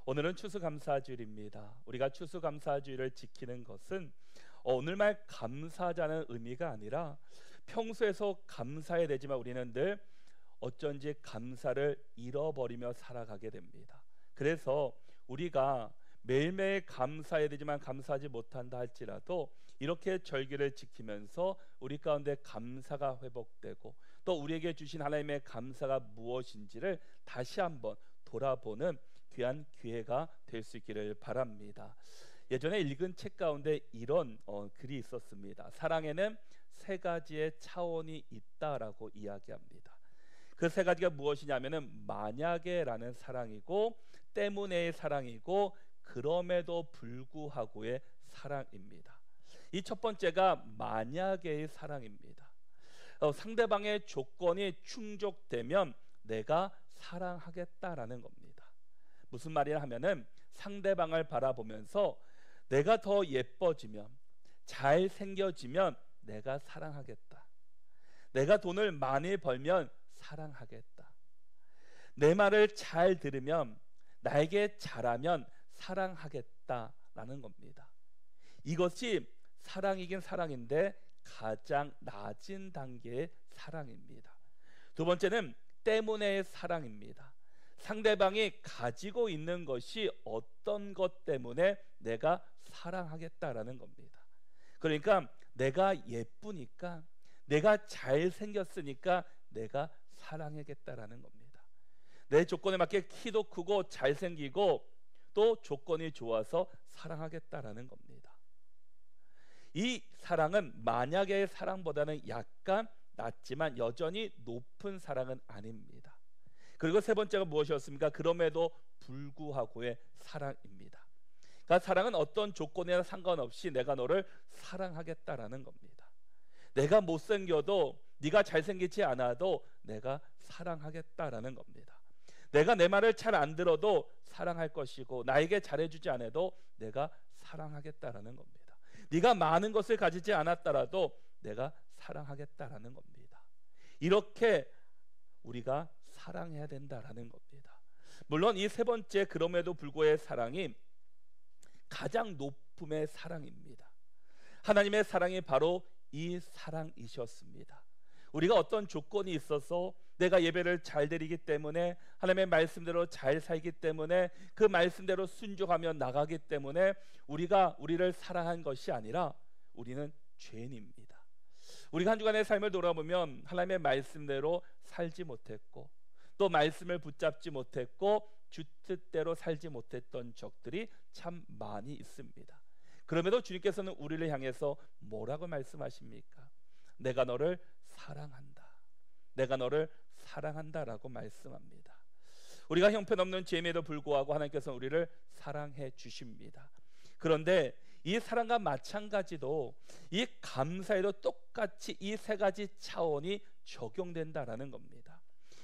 오늘은 추수감사주일입니다. 우리가 추수감사주일을 지키는 것은 오늘만 감사하자는 의미가 아니라 평소에서 감사해야 되지만 우리는 늘 어쩐지 감사를 잃어버리며 살아가게 됩니다. 그래서 우리가 매일매일 감사해야 되지만 감사하지 못한다 할지라도 이렇게 절기를 지키면서 우리 가운데 감사가 회복되고 또 우리에게 주신 하나님의 감사가 무엇인지를 다시 한번 돌아보는 귀한 기회가 될 수 있기를 바랍니다. 예전에 읽은 책 가운데 이런 글이 있었습니다. 사랑에는 세 가지의 차원이 있다라고 이야기합니다. 그 세 가지가 무엇이냐면은 만약에라는 사랑이고, 때문에의 사랑이고, 그럼에도 불구하고의 사랑입니다. 이 첫 번째가 만약에의 사랑입니다. 상대방의 조건이 충족되면 내가 사랑하겠다라는 겁니다. 무슨 말이냐 하면은 상대방을 바라보면서 내가 더 예뻐지면, 잘생겨지면 내가 사랑하겠다. 내가 돈을 많이 벌면 사랑하겠다. 내 말을 잘 들으면, 나에게 잘하면 사랑하겠다라는 겁니다. 이것이 사랑이긴 사랑인데 가장 낮은 단계의 사랑입니다. 두 번째는 때문에의 사랑입니다. 상대방이 가지고 있는 것이 어떤 것 때문에 내가 사랑하겠다라는 겁니다. 그러니까 내가 예쁘니까, 내가 잘생겼으니까 내가 사랑하겠다라는 겁니다. 내 조건에 맞게 키도 크고 잘생기고 또 조건이 좋아서 사랑하겠다라는 겁니다. 이 사랑은 만약의 사랑보다는 약간 낮지만 여전히 높은 사랑은 아닙니다. 그리고 세 번째가 무엇이었습니까? 그럼에도 불구하고의 사랑입니다. 그러니까 사랑은 어떤 조건이나 상관없이 내가 너를 사랑하겠다라는 겁니다. 내가 못생겨도, 네가 잘생기지 않아도 내가 사랑하겠다라는 겁니다. 내가 내 말을 잘 안 들어도 사랑할 것이고, 나에게 잘해주지 않아도 내가 사랑하겠다라는 겁니다. 네가 많은 것을 가지지 않았더라도 내가 사랑하겠다라는 겁니다. 이렇게 우리가 사랑해야 된다라는 겁니다. 물론 이 세 번째 그럼에도 불구하고의 사랑이 가장 높음의 사랑입니다. 하나님의 사랑이 바로 이 사랑이셨습니다. 우리가 어떤 조건이 있어서 내가 예배를 잘 드리기 때문에, 하나님의 말씀대로 잘 살기 때문에, 그 말씀대로 순종하며 나가기 때문에 우리를 사랑한 것이 아니라 우리는 죄인입니다. 우리가 한 주간의 삶을 돌아보면 하나님의 말씀대로 살지 못했고, 또 말씀을 붙잡지 못했고, 주 뜻대로 살지 못했던 적들이 참 많이 있습니다. 그럼에도 주님께서는 우리를 향해서 뭐라고 말씀하십니까? 내가 너를 사랑한다. 내가 너를 사랑한다라고 말씀합니다. 우리가 형편없는 죄임에도 불구하고 하나님께서는 우리를 사랑해 주십니다. 그런데 이 사랑과 마찬가지로 이 감사에도 똑같이 이 세 가지 차원이 적용된다라는 겁니다.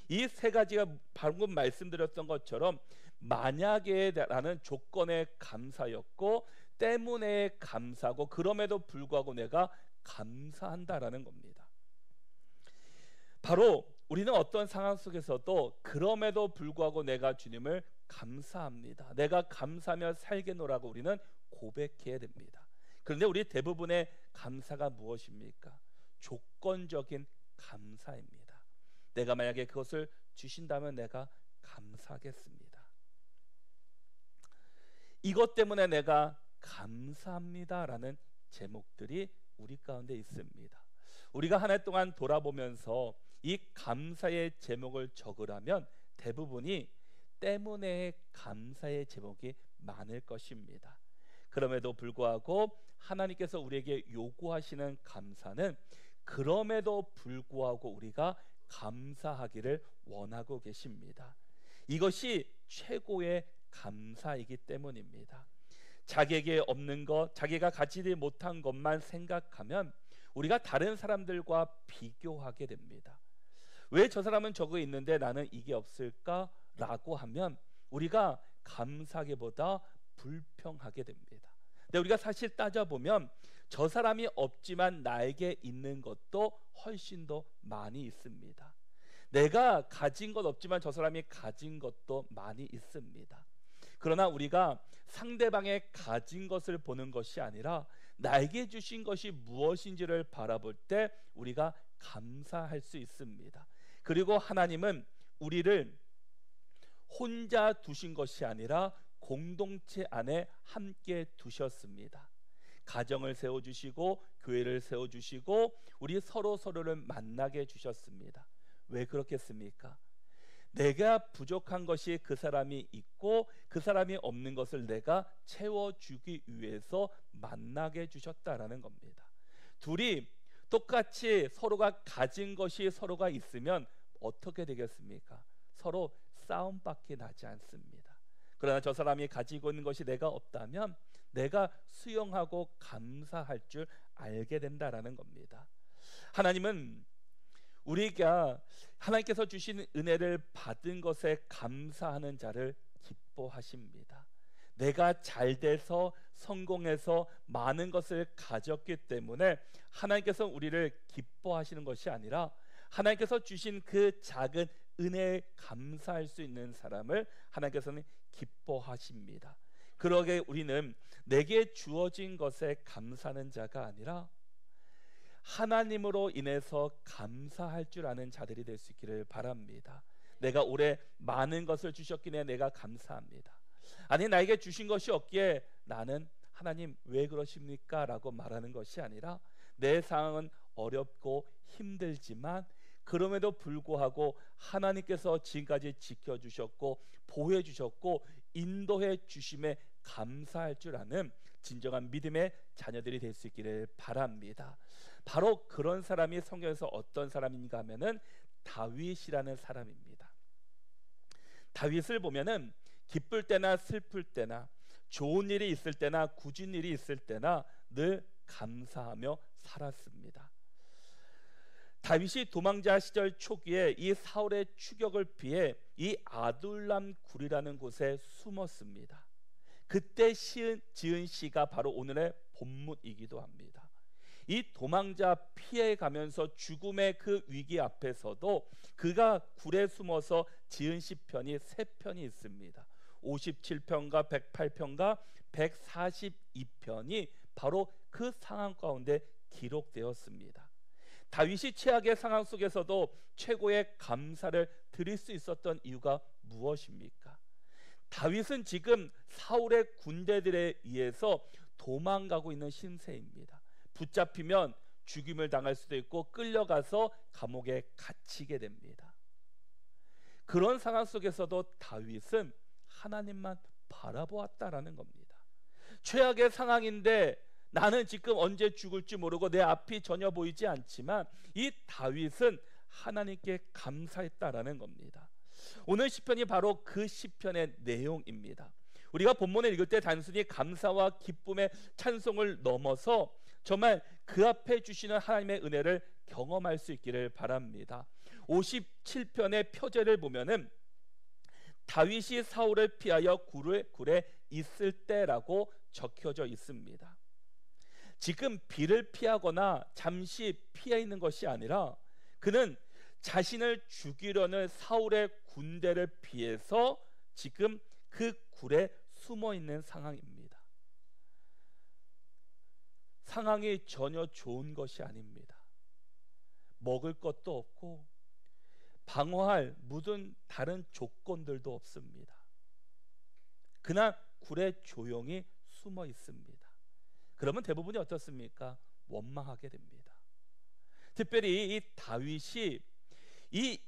이 세 가지가 방금 말씀드렸던 것처럼 만약에라는 조건의 감사였고, 때문에 감사고, 그럼에도 불구하고 내가 감사한다라는 겁니다. 바로 우리는 어떤 상황 속에서도 그럼에도 불구하고 내가 주님을 감사합니다, 내가 감사하며 살겠노라고 우리는 고백해야 됩니다. 그런데 우리 대부분의 감사가 무엇입니까? 조건적인 감사입니다. 내가 만약에 그것을 주신다면 내가 감사하겠습니다. 이것 때문에 내가 감사합니다라는 제목들이 우리 가운데 있습니다. 우리가 한 해 동안 돌아보면서 이 감사의 제목을 적으라면 대부분이 때문에 감사의 제목이 많을 것입니다. 그럼에도 불구하고 하나님께서 우리에게 요구하시는 감사는 그럼에도 불구하고 우리가 감사하기를 원하고 계십니다. 이것이 최고의 감사이기 때문입니다. 자기에게 없는 것, 자기가 가지지 못한 것만 생각하면 우리가 다른 사람들과 비교하게 됩니다. 왜 저 사람은 저거 있는데 나는 이게 없을까라고 하면 우리가 감사하기보다 불평하게 됩니다. 근데 우리가 사실 따져보면 저 사람이 없지만 나에게 있는 것도 훨씬 더 많이 있습니다. 내가 가진 것 없지만 저 사람이 가진 것도 많이 있습니다. 그러나 우리가 상대방의 가진 것을 보는 것이 아니라 나에게 주신 것이 무엇인지를 바라볼 때 우리가 감사할 수 있습니다. 그리고 하나님은 우리를 혼자 두신 것이 아니라 공동체 안에 함께 두셨습니다. 가정을 세워주시고 교회를 세워주시고 우리 서로를 만나게 해주셨습니다. 왜 그렇겠습니까? 내가 부족한 것이 그 사람이 있고 그 사람이 없는 것을 내가 채워주기 위해서 만나게 해주셨다라는 겁니다. 둘이 똑같이 서로가 가진 것이 서로가 있으면 어떻게 되겠습니까? 서로 싸움밖에 나지 않습니다. 그러나 저 사람이 가지고 있는 것이 내가 없다면 내가 수용하고 감사할 줄 알게 된다라는 겁니다. 하나님은 우리가 하나님께서 주신 은혜를 받은 것에 감사하는 자를 기뻐하십니다. 내가 잘 돼서 성공해서 많은 것을 가졌기 때문에 하나님께서 우리를 기뻐하시는 것이 아니라 하나님께서 주신 그 작은 은혜에 감사할 수 있는 사람을 하나님께서는 기뻐하십니다. 그러게 우리는 내게 주어진 것에 감사하는 자가 아니라 하나님으로 인해서 감사할 줄 아는 자들이 될 수 있기를 바랍니다. 내가 올해 많은 것을 주셨기에 내가 감사합니다. 아니 나에게 주신 것이 없기에 나는 하나님 왜 그러십니까? 라고 말하는 것이 아니라 내 상황은 어렵고 힘들지만 그럼에도 불구하고 하나님께서 지금까지 지켜주셨고 보호해 주셨고 인도해 주심에 감사할 줄 아는 진정한 믿음의 자녀들이 될 수 있기를 바랍니다. 바로 그런 사람이 성경에서 어떤 사람인가 하면은 다윗이라는 사람입니다. 다윗을 보면은 기쁠 때나 슬플 때나 좋은 일이 있을 때나 굳은 일이 있을 때나 늘 감사하며 살았습니다. 다윗이 도망자 시절 초기에 이 사울의 추격을 피해 이 아둘람 굴이라는 곳에 숨었습니다. 그때 지은 시가 바로 오늘의 본문이기도 합니다. 이 도망자 피해 가면서 죽음의 그 위기 앞에서도 그가 굴에 숨어서 지은 시편이 3편이 있습니다. 57편과 108편과 142편이 바로 그 상황 가운데 기록되었습니다. 다윗이 최악의 상황 속에서도 최고의 감사를 드릴 수 있었던 이유가 무엇입니까? 다윗은 지금 사울의 군대들에 의해서 도망가고 있는 신세입니다. 붙잡히면 죽임을 당할 수도 있고 끌려가서 감옥에 갇히게 됩니다. 그런 상황 속에서도 다윗은 하나님만 바라보았다라는 겁니다. 최악의 상황인데 나는 지금 언제 죽을지 모르고 내 앞이 전혀 보이지 않지만 이 다윗은 하나님께 감사했다라는 겁니다. 오늘 시편이 바로 그 시편의 내용입니다. 우리가 본문을 읽을 때 단순히 감사와 기쁨의 찬송을 넘어서 정말 그 앞에 주시는 하나님의 은혜를 경험할 수 있기를 바랍니다. 57편의 표제를 보면은 다윗이 사울을 피하여 굴에 있을 때라고 적혀져 있습니다. 지금 비를 피하거나 잠시 피해 있는 것이 아니라 그는 자신을 죽이려는 사울의 군대를 피해서 지금 그 굴에 숨어 있는 상황입니다. 상황이 전혀 좋은 것이 아닙니다. 먹을 것도 없고 방어할 모든 다른 조건들도 없습니다. 그냥 굴에 조용히 숨어 있습니다. 그러면 대부분이 어떻습니까? 원망하게 됩니다. 특별히 이 다윗이 이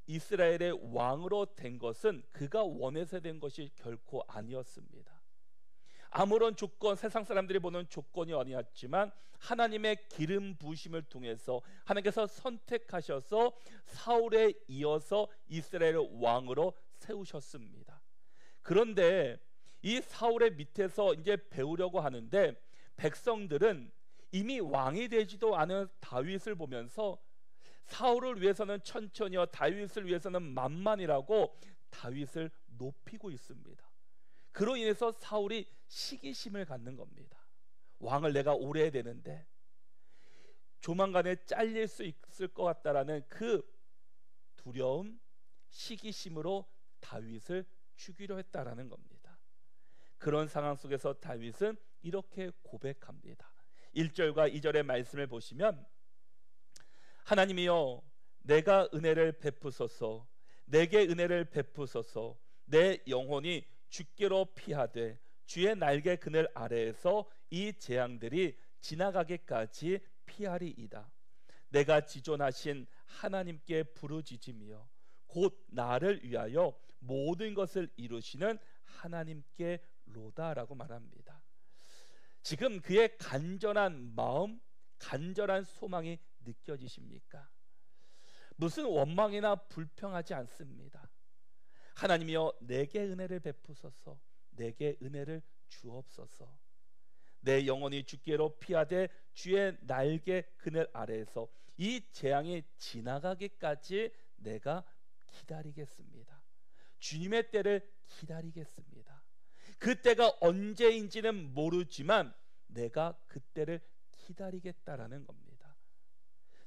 이스라엘의 왕으로 된 것은 그가 원해서 된 것이 결코 아니었습니다. 아무런 조건, 세상 사람들이 보는 조건이 아니었지만 하나님의 기름 부으심을 통해서 하나님께서 선택하셔서 사울에 이어서 이스라엘의 왕으로 세우셨습니다. 그런데 이 사울의 밑에서 이제 배우려고 하는데 백성들은 이미 왕이 되지도 않은 다윗을 보면서 사울을 위해서는 천천히요 다윗을 위해서는 만만이라고 다윗을 높이고 있습니다. 그로 인해서 사울이 시기심을 갖는 겁니다. 왕을 내가 오래 해야 되는데 조만간에 잘릴 수 있을 것 같다라는 그 두려움, 시기심으로 다윗을 죽이려 했다라는 겁니다. 그런 상황 속에서 다윗은 이렇게 고백합니다. 1절과 2절의 말씀을 보시면, 하나님이여 내가 은혜를 베푸소서, 내게 은혜를 베푸소서. 내 영혼이 주께로 피하되 주의 날개 그늘 아래에서 이 재앙들이 지나가기까지 피하리이다. 내가 지존하신 하나님께 부르짖으며 곧 나를 위하여 모든 것을 이루시는 하나님께 로다라고 말합니다. 지금 그의 간절한 마음, 간절한 소망이 느껴지십니까? 무슨 원망이나 불평하지 않습니다. 하나님이여 내게 은혜를 베푸소서, 내게 은혜를 주옵소서. 내 영혼이 주께로 피하되 주의 날개 그늘 아래에서 이 재앙이 지나가기까지 내가 기다리겠습니다. 주님의 때를 기다리겠습니다. 그 때가 언제인지는 모르지만 내가 그 때를 기다리겠다라는 겁니다.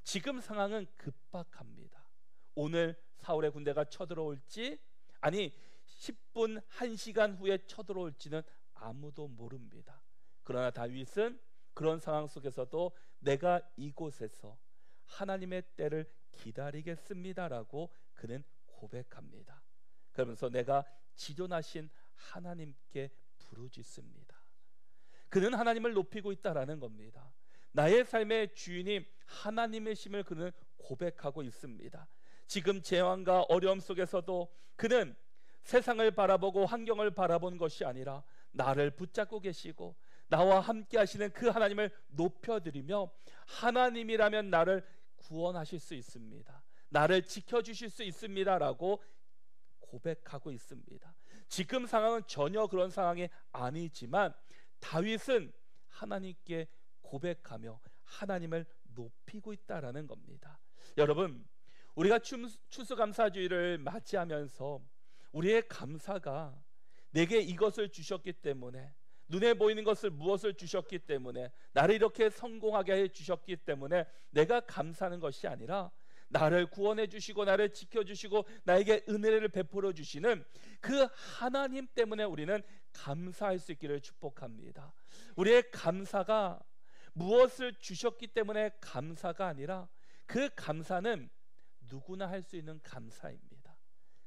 지금 상황은 급박합니다. 오늘 사울의 군대가 쳐들어올지, 아니 10분 1시간 후에 쳐들어올지는 아무도 모릅니다. 그러나 다윗은 그런 상황 속에서도 내가 이곳에서 하나님의 때를 기다리겠습니다라고 그는 고백합니다. 그러면서 내가 지존하신 하나님께 부르짖습니다. 그는 하나님을 높이고 있다라는 겁니다. 나의 삶의 주인이 하나님이심을 그는 고백하고 있습니다. 지금 재앙과 어려움 속에서도 그는 세상을 바라보고 환경을 바라본 것이 아니라 나를 붙잡고 계시고 나와 함께 하시는 그 하나님을 높여드리며, 하나님이라면 나를 구원하실 수 있습니다, 나를 지켜주실 수 있습니다라고 고백하고 있습니다. 지금 상황은 전혀 그런 상황이 아니지만 다윗은 하나님께 고백하며 하나님을 높이고 있다라는 겁니다. 여러분, 우리가 추수감사주의를 맞이하면서 우리의 감사가 내게 이것을 주셨기 때문에, 눈에 보이는 것을 무엇을 주셨기 때문에, 나를 이렇게 성공하게 해 주셨기 때문에 내가 감사하는 것이 아니라, 나를 구원해 주시고 나를 지켜주시고 나에게 은혜를 베풀어 주시는 그 하나님 때문에 우리는 감사할 수 있기를 축복합니다. 우리의 감사가 무엇을 주셨기 때문에 감사가 아니라, 그 감사는 누구나 할 수 있는 감사입니다.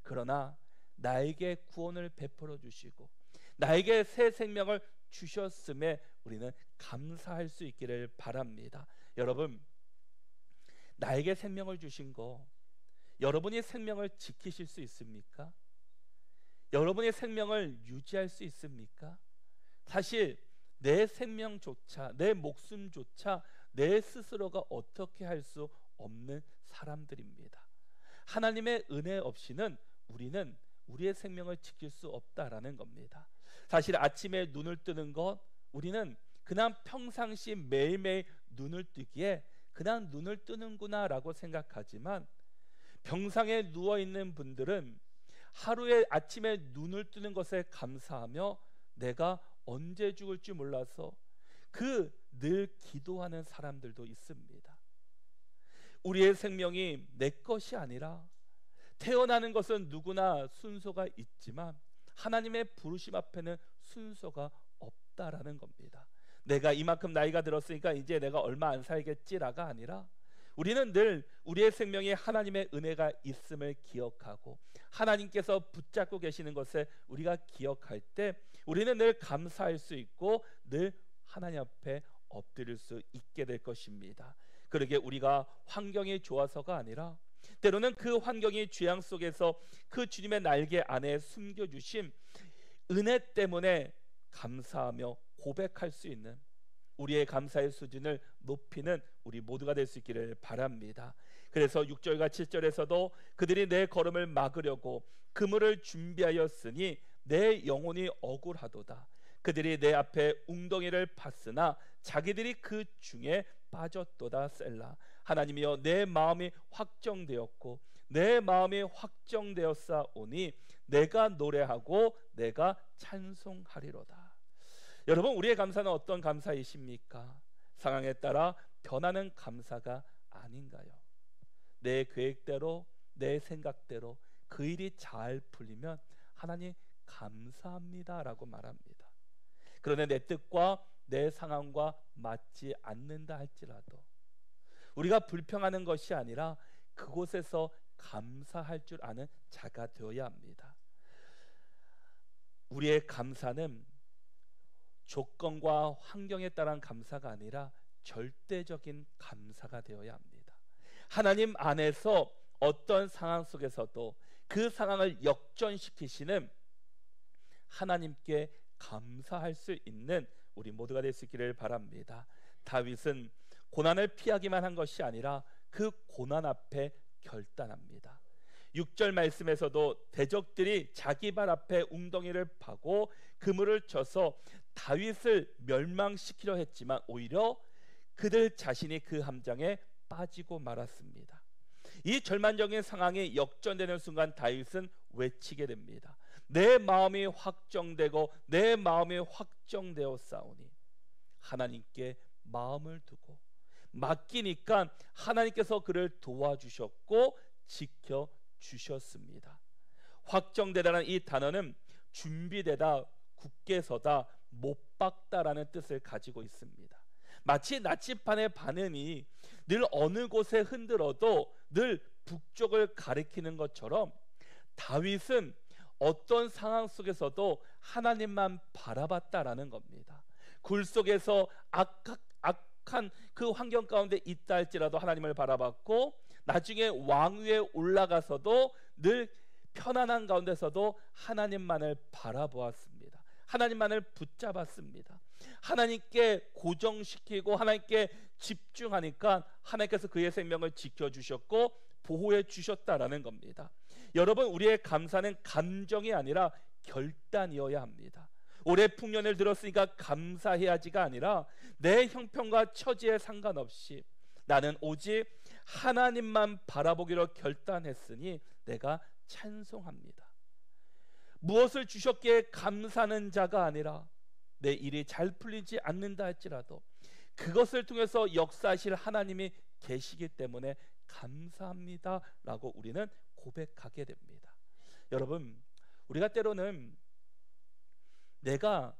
그러나 나에게 구원을 베풀어 주시고 나에게 새 생명을 주셨음에 우리는 감사할 수 있기를 바랍니다. 여러분, 나에게 생명을 주신 거, 여러분이 생명을 지키실 수 있습니까? 여러분의 생명을 유지할 수 있습니까? 사실 내 생명조차, 내 목숨조차 내 스스로가 어떻게 할 수 없는 사람들입니다. 하나님의 은혜 없이는 우리는 우리의 생명을 지킬 수 없다라는 겁니다. 사실 아침에 눈을 뜨는 것, 우리는 그냥 평상시 매일매일 눈을 뜨기에 그냥 눈을 뜨는구나 라고 생각하지만, 병상에 누워있는 분들은 하루에 아침에 눈을 뜨는 것에 감사하며 내가 언제 죽을지 몰라서 늘 기도하는 사람들도 있습니다. 우리의 생명이 내 것이 아니라, 태어나는 것은 누구나 순서가 있지만 하나님의 부르심 앞에는 순서가 없다라는 겁니다. 내가 이만큼 나이가 들었으니까 이제 내가 얼마 안 살겠지라가 아니라, 우리는 늘 우리의 생명에 하나님의 은혜가 있음을 기억하고 하나님께서 붙잡고 계시는 것을 우리가 기억할 때 우리는 늘 감사할 수 있고 늘 하나님 앞에 엎드릴 수 있게 될 것입니다. 그러게 우리가 환경이 좋아서가 아니라, 때로는 그 환경이 죄악 속에서 그 주님의 날개 안에 숨겨주신 은혜 때문에 감사하며 고백할 수 있는, 우리의 감사의 수준을 높이는 우리 모두가 될 수 있기를 바랍니다. 그래서 6절과 7절에서도 그들이 내 걸음을 막으려고 그물을 준비하였으니 내 영혼이 억울하도다. 그들이 내 앞에 웅덩이를 팠으나 자기들이 그 중에 빠졌도다. 셀라. 하나님이여, 내 마음이 확정되었고 내 마음이 확정되었사오니 내가 노래하고 내가 찬송하리로다. 여러분, 우리의 감사는 어떤 감사이십니까? 상황에 따라 변하는 감사가 아닌가요? 내 계획대로, 내 생각대로 그 일이 잘 풀리면 하나님 감사합니다 라고 말합니다. 그런데 내 뜻과 내 상황과 맞지 않는다 할지라도 우리가 불평하는 것이 아니라 그곳에서 감사할 줄 아는 자가 되어야 합니다. 우리의 감사는 조건과 환경에 따른 감사가 아니라 절대적인 감사가 되어야 합니다. 하나님 안에서 어떤 상황 속에서도 그 상황을 역전시키시는 하나님께 감사할 수 있는 우리 모두가 될 수 있기를 바랍니다. 다윗은 고난을 피하기만 한 것이 아니라 그 고난 앞에 결단합니다. 6절 말씀에서도 대적들이 자기 발 앞에 웅덩이를 파고 그물을 쳐서 다윗을 멸망시키려 했지만 오히려 그들 자신이 그 함정에 빠지고 말았습니다. 이 절망적인 상황이 역전되는 순간 다윗은 외치게 됩니다. 내 마음이 확정되고 내 마음이 확정되어 싸우니 하나님께 마음을 두고 맡기니까 하나님께서 그를 도와주셨고 지켜주셨습니다. 확정되다는 이 단어는 준비되다, 굳게 서다, 못 박다라는 뜻을 가지고 있습니다. 마치 나치판의 바늘이 늘 어느 곳에 흔들어도 늘 북쪽을 가리키는 것처럼 다윗은 어떤 상황 속에서도 하나님만 바라봤다라는 겁니다. 굴 속에서 악한 그 환경 가운데 있다 할지라도 하나님을 바라봤고 나중에 왕위에 올라가서도 늘 편안한 가운데서도 하나님만을 바라보았습니다. 하나님만을 붙잡았습니다. 하나님께 고정시키고 하나님께 집중하니까 하나님께서 그의 생명을 지켜주셨고 보호해 주셨다라는 겁니다. 여러분, 우리의 감사는 감정이 아니라 결단이어야 합니다. 올해 풍년을 들었으니까 감사해야지가 아니라 내 형편과 처지에 상관없이 나는 오직 하나님만 바라보기로 결단했으니 내가 찬송합니다. 무엇을 주셨기에 감사하는 자가 아니라 내 일이 잘 풀리지 않는다 할지라도 그것을 통해서 역사하실 하나님이 계시기 때문에 감사합니다 라고 우리는 고백하게 됩니다. 여러분, 우리가 때로는 내가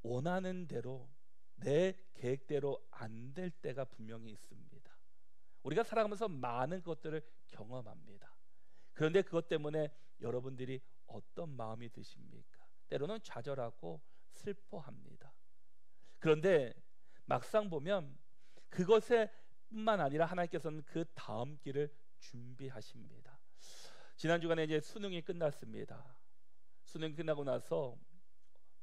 원하는 대로 내 계획대로 안 될 때가 분명히 있습니다. 우리가 살아가면서 많은 것들을 경험합니다. 그런데 그것 때문에 여러분들이 어떤 마음이 드십니까? 때로는 좌절하고 슬퍼합니다. 그런데 막상 보면 그것에 뿐만 아니라 하나님께서는 그 다음 길을 준비하십니다. 지난 주간에 이제 수능이 끝났습니다. 수능이 끝나고 나서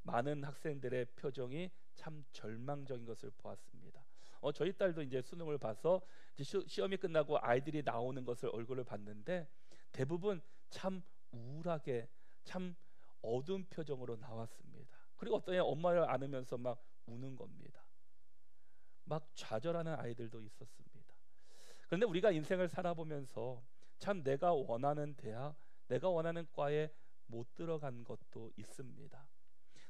많은 학생들의 표정이 참 절망적인 것을 보았습니다. 저희 딸도 이제 수능을 봐서 이제 시험이 끝나고 아이들이 나오는 것을 얼굴을 봤는데 대부분 참 우울하게 참 어두운 표정으로 나왔습니다. 그리고 어떤 애 엄마를 안으면서 막 우는 겁니다. 막 좌절하는 아이들도 있었습니다. 그런데 우리가 인생을 살아보면서 참 내가 원하는 대학, 내가 원하는 과에 못 들어간 것도 있습니다.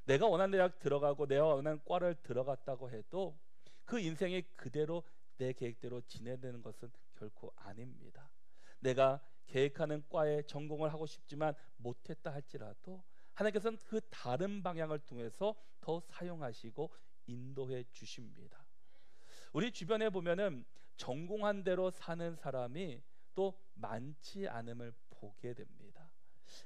내가 원하는 대학 들어가고 내가 원하는 과를 들어갔다고 해도 그 인생이 그대로 내 계획대로 진행되는 것은 결코 아닙니다. 내가 계획하는 과에 전공을 하고 싶지만 못했다 할지라도 하나님께서는 그 다른 방향을 통해서 더 사용하시고 인도해 주십니다. 우리 주변에 보면은 전공한 대로 사는 사람이 또 많지 않음을 보게 됩니다.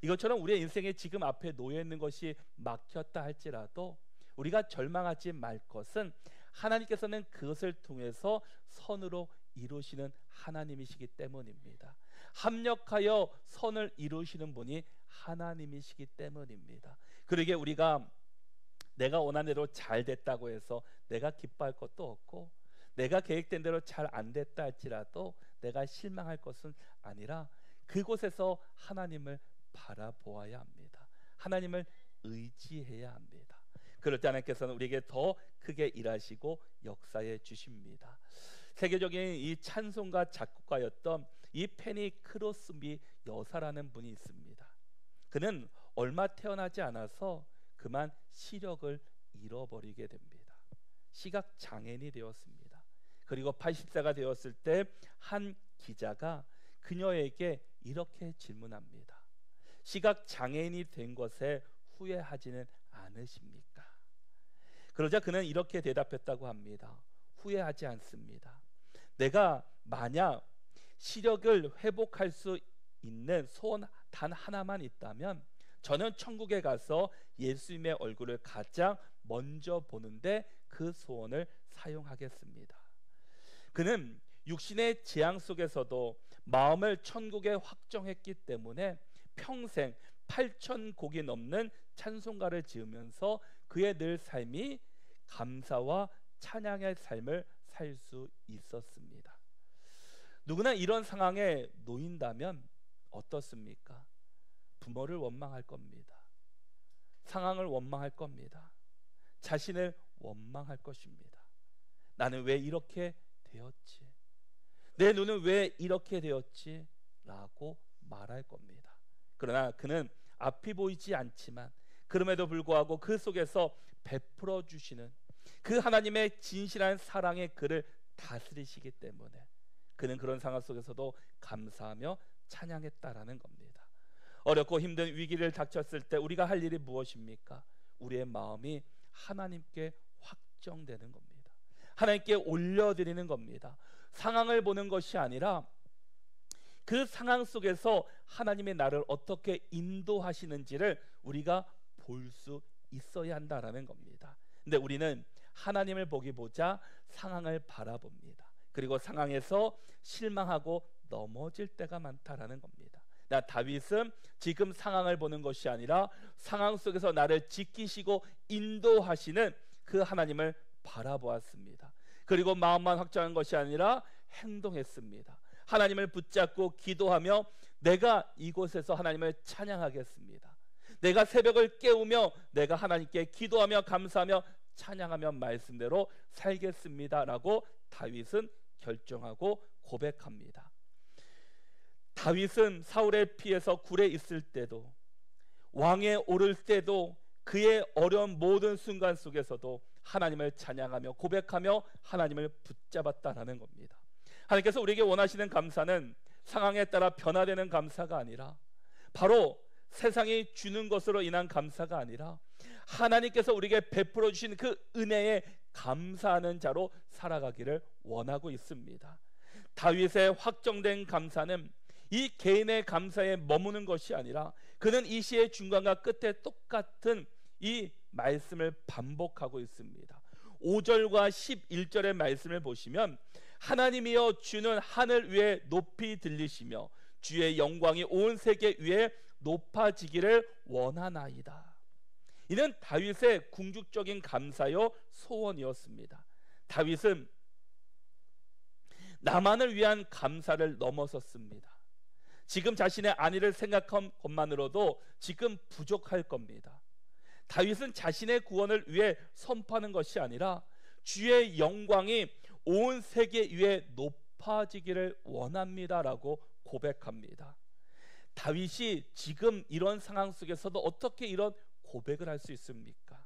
이것처럼 우리의 인생에 지금 앞에 놓여 있는 것이 막혔다 할지라도 우리가 절망하지 말 것은 하나님께서는 그것을 통해서 선으로 이루시는 하나님이시기 때문입니다. 합력하여 선을 이루시는 분이 하나님이시기 때문입니다. 그러기에 우리가 내가 원하는 대로 잘 됐다고 해서 내가 기뻐할 것도 없고 내가 계획된 대로 잘 안 됐다 할지라도 내가 실망할 것은 아니라 그곳에서 하나님을 바라보아야 합니다. 하나님을 의지해야 합니다. 그럴 때 하나님께서는 우리에게 더 크게 일하시고 역사해 주십니다. 세계적인 이 찬송가 작곡가였던 이 페니 크로스비 여사라는 분이 있습니다. 그는 얼마 태어나지 않아서 그만 시력을 잃어버리게 됩니다. 시각 장애인이 되었습니다. 그리고 80세가 되었을 때 한 기자가 그녀에게 이렇게 질문합니다. 시각 장애인이 된 것에 후회하지는 않으십니까? 그러자 그는 이렇게 대답했다고 합니다. 후회하지 않습니다. 내가 만약 시력을 회복할 수 있는 소원 단 하나만 있다면 저는 천국에 가서 예수님의 얼굴을 가장 먼저 보는데 그 소원을 사용하겠습니다. 그는 육신의 재앙 속에서도 마음을 천국에 확정했기 때문에 평생 8,000곡이 넘는 찬송가를 지으면서 그의 늘 삶이 감사와 찬양의 삶을 살 수 있었습니다. 누구나 이런 상황에 놓인다면 어떻습니까? 부모를 원망할 겁니다. 상황을 원망할 겁니다. 자신을 원망할 것입니다. 나는 왜 이렇게 되었지? 내 눈은 왜 이렇게 되었지? 라고 말할 겁니다. 그러나 그는 앞이 보이지 않지만 그럼에도 불구하고 그 속에서 베풀어 주시는 그 하나님의 진실한 사랑의 그를 다스리시기 때문에 그는 그런 상황 속에서도 감사하며 찬양했다라는 겁니다. 어렵고 힘든 위기를 닥쳤을 때 우리가 할 일이 무엇입니까? 우리의 마음이 하나님께 확정되는 겁니다. 하나님께 올려드리는 겁니다. 상황을 보는 것이 아니라 그 상황 속에서 하나님의 나를 어떻게 인도하시는지를 우리가 볼 수 있어야 한다라는 겁니다. 근데 우리는 하나님을 보기보다 상황을 바라봅니다. 그리고 상황에서 실망하고 넘어질 때가 많다라는 겁니다. 다윗은 지금 상황을 보는 것이 아니라 상황 속에서 나를 지키시고 인도하시는 그 하나님을 바라보았습니다. 그리고 마음만 확정한 것이 아니라 행동했습니다. 하나님을 붙잡고 기도하며 내가 이곳에서 하나님을 찬양하겠습니다. 내가 새벽을 깨우며 내가 하나님께 기도하며 감사하며 찬양하며 말씀대로 살겠습니다라고 다윗은 결정하고 고백합니다. 다윗은 사울의 피해서 굴에 있을 때도 왕에 오를 때도 그의 어려운 모든 순간 속에서도 하나님을 찬양하며 고백하며 하나님을 붙잡았다라는 겁니다. 하나님께서 우리에게 원하시는 감사는 상황에 따라 변화되는 감사가 아니라 바로 세상이 주는 것으로 인한 감사가 아니라 하나님께서 우리에게 베풀어 주신 그 은혜에 감사하는 자로 살아가기를 원하고 있습니다. 다윗의 확정된 감사는 이 개인의 감사에 머무는 것이 아니라 그는 이 시의 중간과 끝에 똑같은 이 말씀을 반복하고 있습니다. 5절과 11절의 말씀을 보시면 하나님이여 주는 하늘 위에 높이 들리시며 주의 영광이 온 세계 위에 높아지기를 원하나이다. 이는 다윗의 궁극적인 감사요 소원이었습니다. 다윗은 나만을 위한 감사를 넘어섰습니다. 지금 자신의 안위를 생각한 것만으로도 지금 부족할 겁니다. 다윗은 자신의 구원을 위해 선포하는 것이 아니라 주의 영광이 온 세계 위에 높아지기를 원합니다라고 고백합니다. 다윗이 지금 이런 상황 속에서도 어떻게 이런 고백을 할 수 있습니까?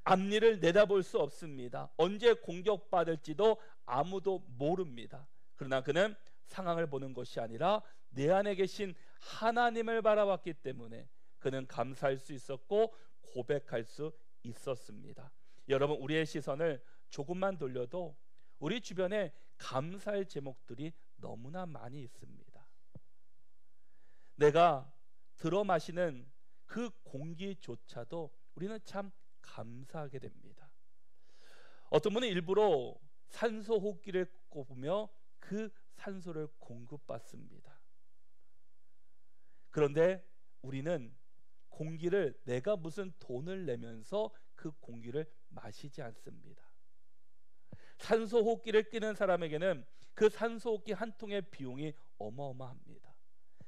앞일을 내다볼 수 없습니다. 언제 공격받을지도 아무도 모릅니다. 그러나 그는 상황을 보는 것이 아니라 내 안에 계신 하나님을 바라봤기 때문에 그는 감사할 수 있었고 고백할 수 있었습니다. 여러분, 우리의 시선을 조금만 돌려도 우리 주변에 감사할 제목들이 너무나 많이 있습니다. 내가 들어 마시는 그 공기조차도 우리는 참 감사하게 됩니다. 어떤 분은 일부러 산소 호흡기를 꼽으며 그 산소를 공급받습니다. 그런데 우리는 공기를 내가 무슨 돈을 내면서 그 공기를 마시지 않습니다. 산소 호흡기를 끼는 사람에게는 그 산소 호흡기 한 통의 비용이 어마어마합니다.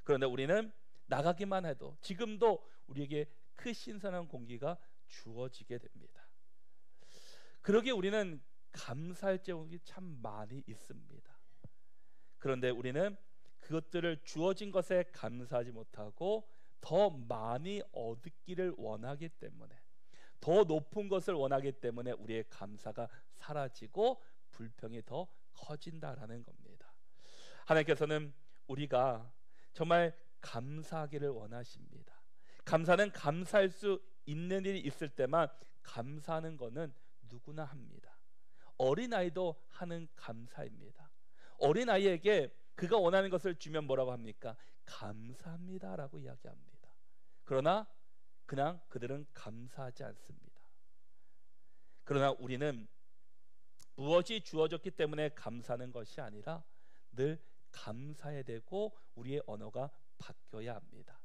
그런데 우리는 나가기만 해도 지금도 우리에게 그 신선한 공기가 주어지게 됩니다. 그러기에 우리는 감사할 제목이 참 많이 있습니다. 그런데 우리는 그것들을 주어진 것에 감사하지 못하고 더 많이 얻기를 원하기 때문에, 더 높은 것을 원하기 때문에 우리의 감사가 사라지고 불평이 더 커진다라는 겁니다. 하나님께서는 우리가 정말 감사하기를 원하십니다. 감사는 감사할 수 있는 일이 있을 때만 감사하는 거는 누구나 합니다. 어린아이도 하는 감사입니다. 어린아이에게 그가 원하는 것을 주면 뭐라고 합니까? 감사합니다라고 이야기합니다. 그러나 그냥 그들은 감사하지 않습니다. 그러나 우리는 무엇이 주어졌기 때문에 감사하는 것이 아니라 늘 감사해야 되고 우리의 언어가 바뀌어야 합니다.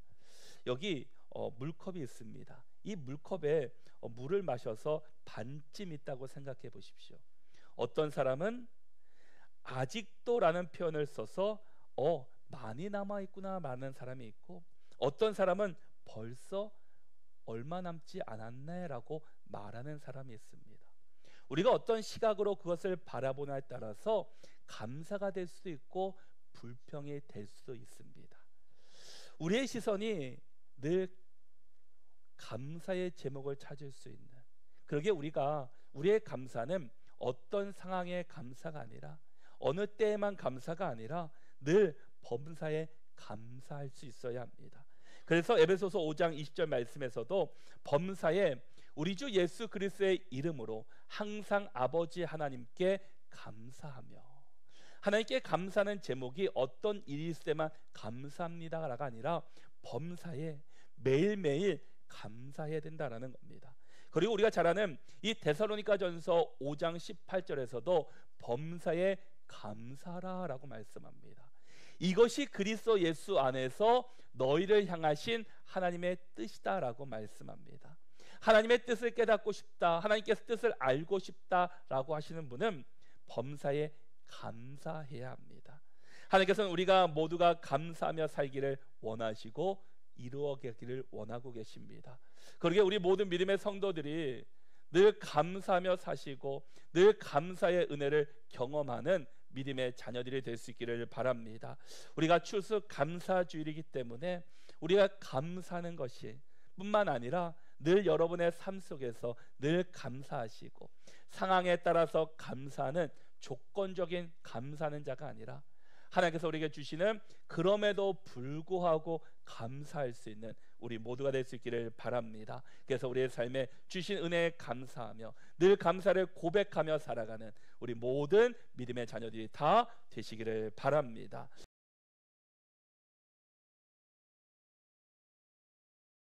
여기 물컵이 있습니다. 이 물컵에 물을 마셔서 반쯤 있다고 생각해 보십시오. 어떤 사람은 아직도라는 표현을 써서 많이 남아 있구나 라는 사람이 있고, 어떤 사람은 벌써 얼마 남지 않았네라고 말하는 사람이 있습니다. 우리가 어떤 시각으로 그것을 바라보냐에 따라서 감사가 될 수도 있고 불평이 될 수도 있습니다. 우리의 시선이 늘 감사의 제목을 찾을 수 있는, 그러게 우리의 감사는 어떤 상황의 감사가 아니라, 어느 때에만 감사가 아니라 늘 범사에 감사할 수 있어야 합니다. 그래서 에베소서 5장 20절 말씀에서도 범사에 우리 주 예수 그리스도의 이름으로 항상 아버지 하나님께 감사하며, 하나님께 감사하는 제목이 어떤 일이 있을 때만 감사합니다가 아니라 범사에 매일매일 감사해야 된다라는 겁니다. 그리고 우리가 잘 아는 이 데살로니가전서 5장 18절에서도 범사에 감사하라라고 말씀합니다. 이것이 그리스도 예수 안에서 너희를 향하신 하나님의 뜻이다라고 말씀합니다. 하나님의 뜻을 깨닫고 싶다, 하나님께서 뜻을 알고 싶다라고 하시는 분은 범사에 감사해야 합니다. 하나님께서는 우리가 모두가 감사하며 살기를 원하시고 이루어가기를 원하고 계십니다. 그러게 우리 모든 믿음의 성도들이 늘 감사하며 사시고 늘 감사의 은혜를 경험하는 믿음의 자녀들이 될 수 있기를 바랍니다. 우리가 추수 감사주일이기 때문에 우리가 감사하는 것이 뿐만 아니라 늘 여러분의 삶 속에서 늘 감사하시고, 상황에 따라서 감사하는 조건적인 감사하는 자가 아니라 하나님께서 우리에게 주시는 그럼에도 불구하고 감사할 수 있는 우리 모두가 될 수 있기를 바랍니다. 그래서 우리의 삶에 주신 은혜에 감사하며 늘 감사를 고백하며 살아가는 우리 모든 믿음의 자녀들이 다 되시기를 바랍니다.